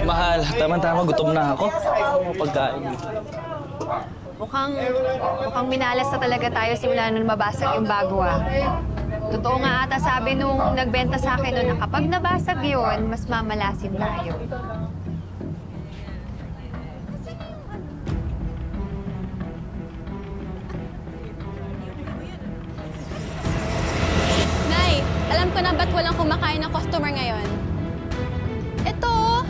Mahal, tama-tama, gutom na ako. Pagkain. Mukhang minalas na talaga tayo simula nung mabasag yung bago Totoo nga ata sabi nung nagbenta sa akin na kapag nabasag yun, mas mamalasin tayo. Nay, alam ko na ba't walang kumakain ng customer ngayon. Ito,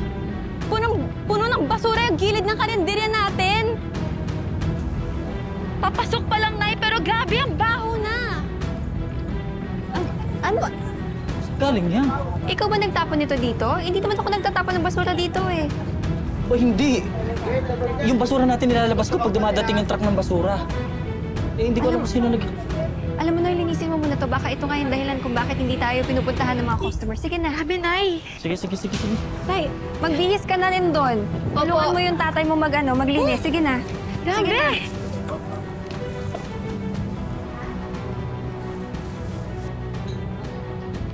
puno ng basura yung gilid ng karinderya natin. Papasok pa lang, Nay, pero grabe ang baho na. Ano ba? Galing yan. Ikaw ba nagtapon nito dito? Hindi naman ako nagtatapon ng basura dito eh. O hindi. Yung basura natin nilalabas ko pag dumadating yung truck ng basura. Eh, hindi ko alam kung sino Alam mo, Nay, linisin mo muna to. Baka ito nga yung dahilan kung bakit hindi tayo pinupuntahan ng mga customer. Sige na. Sabi, Nay. Sige. Nay, magbihis ka na rin doon. Tulungan mo yung tatay mo maglinis. Sige na. Sige na.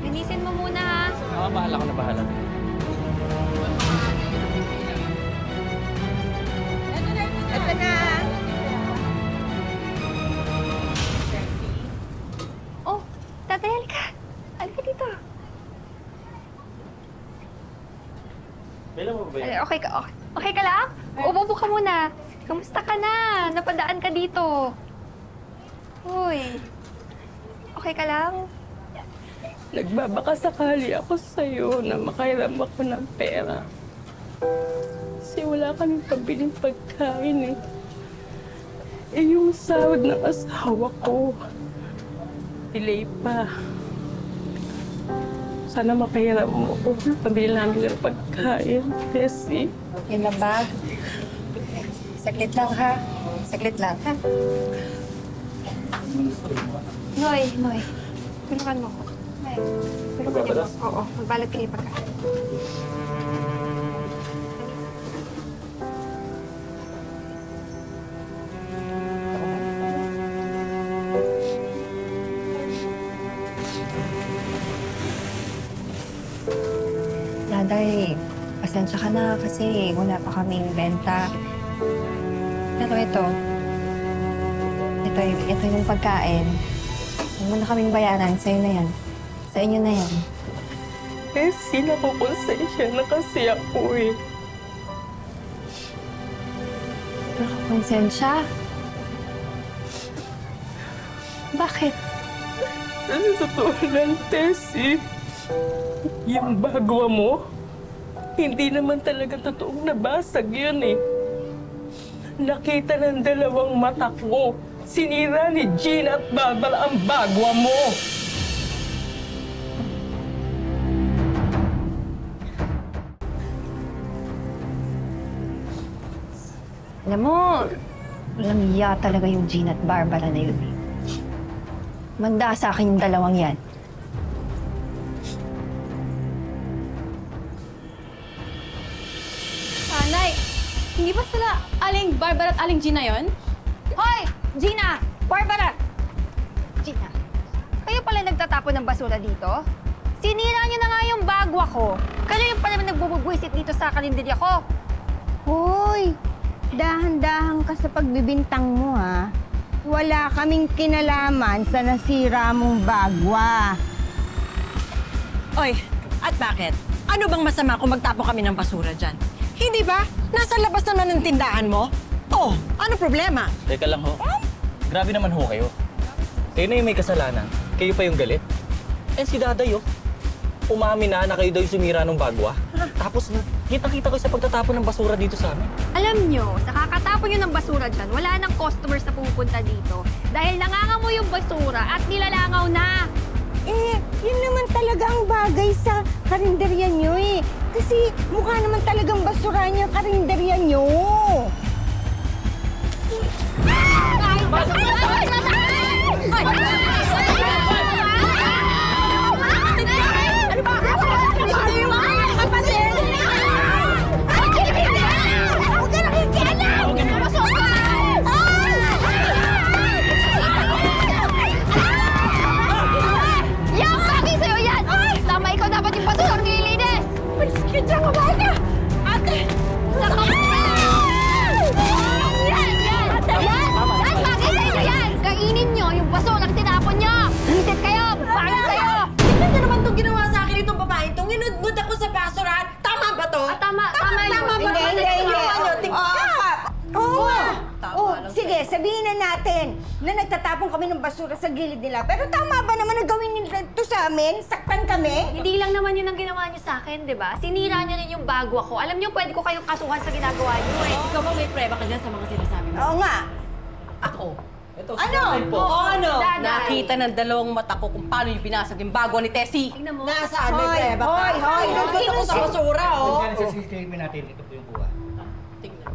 Linisin mo muna, ha? Oo, bahala ko na bahala. Ito na. Oh, tatay, halika. Halika dito. Bela mo ba yan? Okay ka lang? Upo ka muna. Kamusta ka na? Napadaan ka dito. Uy. Okay ka lang? Nagbabaka sakali ako sa'yo na makairam ako ng pera. Kasi wala kaming pabiling pagkain eh. Eh yung sahod ng asawa ko, delay pa. Sana mapahiram mo ko. Pabili namin ng pagkain, Tessie. Yan na ba? Saglit lang, ha? Saglit lang, ha? Noy. Tulungan mo ko. Noy, tulungan mo. Oo, magbalot kayo pagkain. Daday, pasensya ka na kasi wala pa kaming benta. Pero ito yung pagkain. Huwag mo na kaming bayaran. Sa'yo na yan. Sa inyo na yan. Tessie, nakukonsensya na kasi ako eh. Nakakonsensya? Bakit? Ano sa tuwanan, Tessie? Yung bagwa mo, hindi naman talaga totoong nabasag yun eh. Nakita ng dalawang mata ko. Sinira ni Gina at Barbara ang bagwa mo. Alam mo, walang iya talaga yung Gina at Barbara na yun eh. Manda sa akin yung dalawang yan. Nay, hindi ba sila Aling Barbara at Aling Gina yon? Hoy! Gina! Barbara! Gina, kayo pala nagtatapon ng basura dito? Sinira niyo na nga yung bagwa ko. Kayo yung pala nagbububwisit dito sa karinderya ko. Hoy! Dahan-dahan ka sa pagbibintang mo, ha? Wala kaming kinalaman sa nasira mong bagwa. Oy, at bakit? Ano bang masama kung magtapon kami ng basura dyan? Hindi ba? Nasa labas na ng tindahan mo? Oh, ano problema? Teka lang ho. Grabe naman ho kayo. Kayo na yung may kasalanan. Kayo pa yung galit. Eh si Daday umamin na kayo daw yung sumira ng bagwa. Tapos kita-kita ko sa pagtatapon ng basura dito sa amin. Alam nyo, sa kakatapon nyo ng basura dyan, wala nang customers na pupunta dito. Dahil nangangamoy yung basura at nilalangaw na. Eh, yun naman talaga ang bagay sa karinderya nyo eh. Kasi mukha naman talagang basura niya ang karinderya nyo. Dapat yung basura ang nililinis! Malis ka dyan, Ate! Ninudmud ako sa basurahan. Tama ba to? Tama yun. Tama ba? Hindi. Sige, sabihin na natin na nagtatapon kami ng basura sa gilid nila. Pero tama ba naman na gawin nila ito sa amin? Saktan kami? Hindi lang naman yun ang ginawa niyo sa akin, di ba? Sinira niyo rin yung bagwa ko. Alam niyo, pwede ko kayong kasuhan sa ginagawa niyo eh. Ikaw ba may preba ka dyan sa mga sinasabi mo? Oo nga. Ako. Ito, Ano? Oo, ano? Daday. Nakita ng dalawang mata ko kung paano yung binasag yung bagwa ni Tessie. Tingnan mo. Nasaan? May Hoy, preba ka? hoy, Nandun ako sa basura, oh. Diyan sa CCTV natin, ito po yung buha. Tingnan.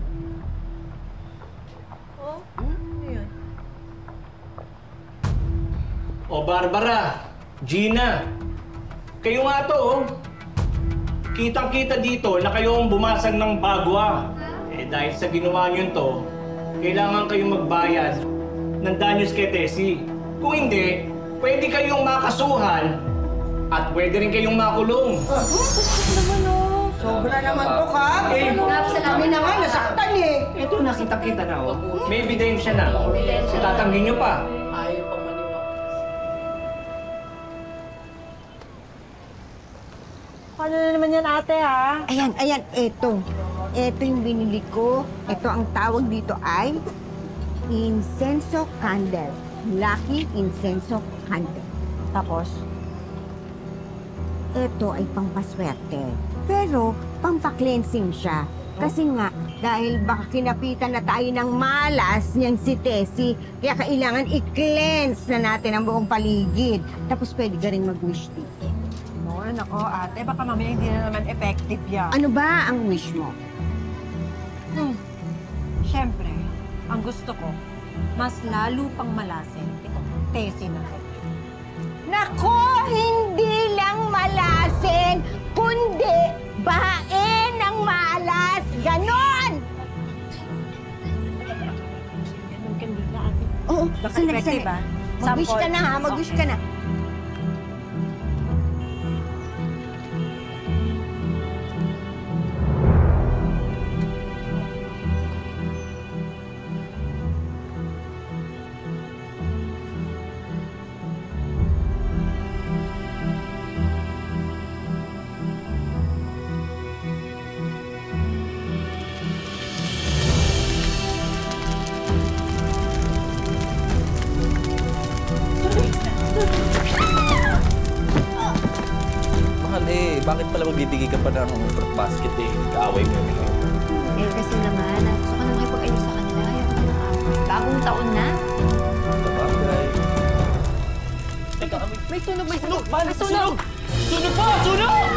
O Barbara, Gina, kayo nga to, oh. Kitang-kita dito na kayo ang bumasag ng bagwa. Dahil sa ginawa niyo to, kailangan kayong magbayad ng danyos kay Tessie. Kung hindi, pwede kayong makasuhan at pwede rin kayong makulong. Sobra naman to, Kap. Kami na nga, nasaktan eh. Ito, nakita-kita na, oh. May ebidensya na. Tatanggihan niyo pa. Ayaw pang maniwak. Ano na naman yan, ate, ha? Ayan, eto. Eto yung binili ko. Eto ang tawag dito ay incenso candle. Lucky incenso candle. Tapos? Eto ay pampaswerte. Pero pampakleansing siya. Kasi nga, dahil baka kinapitan na tayo ng malas niyang si Tessie, kaya kailangan i-cleanse na natin ang buong paligid. Tapos pwede ka rin mag-wish dito. Ay, nako, ate, baka mamaya hindi na naman effective yan. Ano ba ang wish mo? Siyempre, ang gusto ko, mas lalo pang malasin itong Tessie na ito. Nako, hindi lang malasin, kundi bahain ng malas. Ganon! Ganun kanina, ate. Oo, Baka effective, ha? Mag-wish ka na, ha? Mag-wish ka na. Mahal eh, bakit pala magbibigay ka pa ng fruit basket eh? Kaaway mo yun eh. Eh, kasi naman, gusto ka na makipag-ayos sa kanila. Ayaw ka na away. Bagong taon na. Sabagay. Teka, May sunog, may sunog. May sunog! Sunog po! Sunog!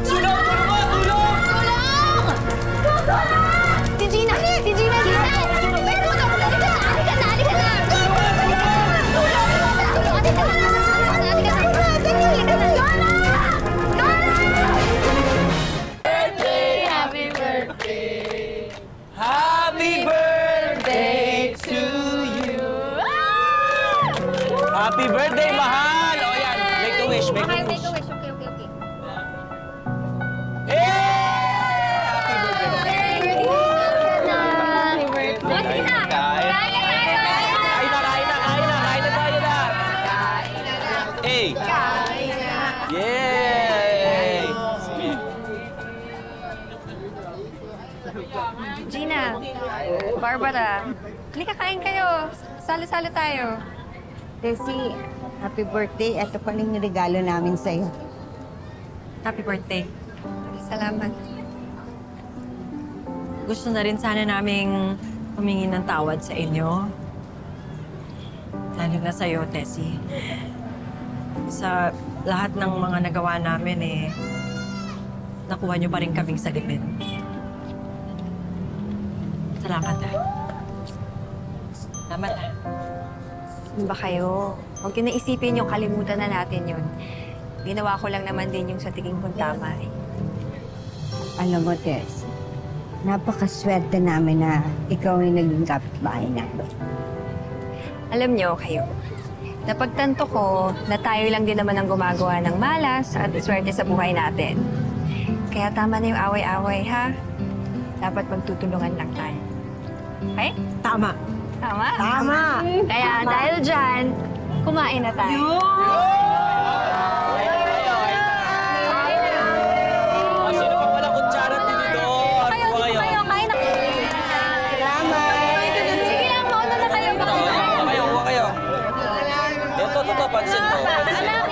Sunog! Sunog! Sunog! Si Gina! Si Gina! May sunog! Halika na! Halika na! Happy birthday to you! Happy birthday, mahal! O yan, make a wish, make a Okay, wish. make a wish. Okay. Eh! Happy birthday! Happy birthday! O, sige na! Kain. Kain na tayo! Kain na tayo na! Hey! Yay! Gina, Barbara, halika kain kayo. Salo-salo tayo. Tessie, happy birthday. Ito pa rin yung regalo namin sa'yo. Happy birthday. Salamat. Gusto na rin sana naming humingi ng tawad sa inyo. Lalo na sa'yo, Tessie. Sa lahat ng mga nagawa namin nakuha niyo pa rin kaming salipin. Salamat, ha. Salamat, ha. Ano ba kayo? Huwag yun naisipin yung kalimutan na natin yun. Ginawa ko lang naman din yung sa tingin kong tama eh. Alam mo, Tess, napakaswerte namin na ikaw yung naging kapitbahay namin. Alam niyo kayo, napagtanto ko na tayo lang din naman ang gumagawa ng malas at swerte sa buhay natin. Kaya tama na yung away-away, ha? Dapat magtutulungan lang tayo. Okay? Tama. Tama? Tama! Kaya dahil dyan, kumain na tayo. pansin mo. Anak,